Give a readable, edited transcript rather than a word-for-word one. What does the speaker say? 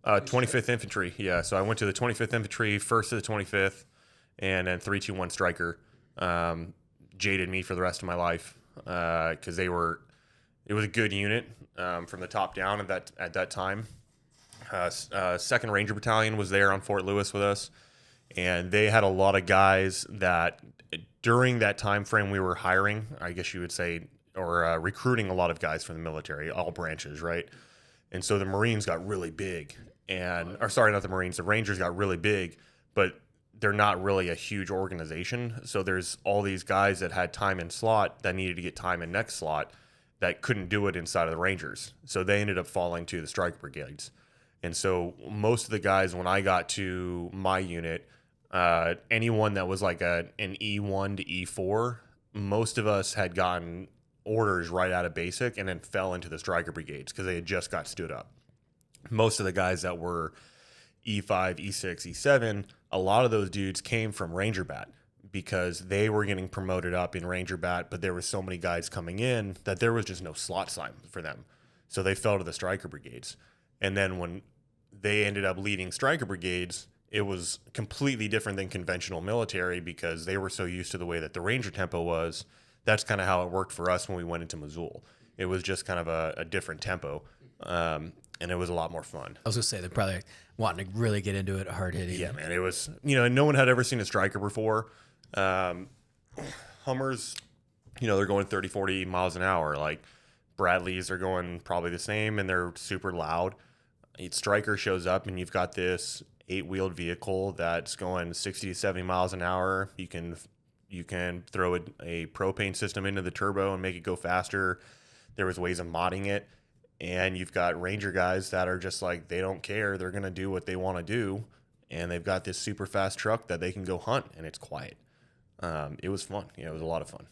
25th Infantry. Yeah, so I went to the 25th Infantry, first to the 25th, and then 321 Striker. Jaded me for the rest of my life because it was a good unit from the top down at that time. Second Ranger Battalion was there on Fort Lewis with us, and they had a lot of guys that during that time frame we were hiring, I guess you would say, or recruiting a lot of guys from the military, all branches, right? And so the Marines got really big, or sorry, not the Marines, the Rangers got really big, but they're not really a huge organization. So there's all these guys that had time in slot that needed to get time in next slot that couldn't do it inside of the Rangers. So they ended up falling to the Striker Brigades. And so most of the guys, when I got to my unit, anyone that was like an E1 to E4, most of us had gotten orders right out of basic and then fell into the Striker Brigades because they had just got stood up. Most of the guys that were E5, E6, E7, a lot of those dudes came from Ranger Bat because they were getting promoted up in Ranger Bat, but there were so many guys coming in that there was just no slot time for them. So they fell to the Striker Brigades. And then when they ended up leading Striker Brigades, it was completely different than conventional military because they were so used to the way that the Ranger tempo was. That's kind of how it worked for us when we went into Missoula. It was just kind of a different tempo, and it was a lot more fun. I was going to say, they're probably wanting to really get into it, hard hitting. Yeah, man, it was, no one had ever seen a Striker before. Hummers, they're going 30, 40 miles an hour. Like Bradleys are going probably the same, and they're super loud. Striker shows up, and you've got this 8-wheeled vehicle that's going 60 to 70 miles an hour. You can throw a propane system into the turbo and make it go faster. There was ways of modding it. And you've got Ranger guys that are just like, they don't care. They're going to do what they want to do. And they've got this super fast truck that they can go hunt, and it's quiet. It was fun. It was a lot of fun.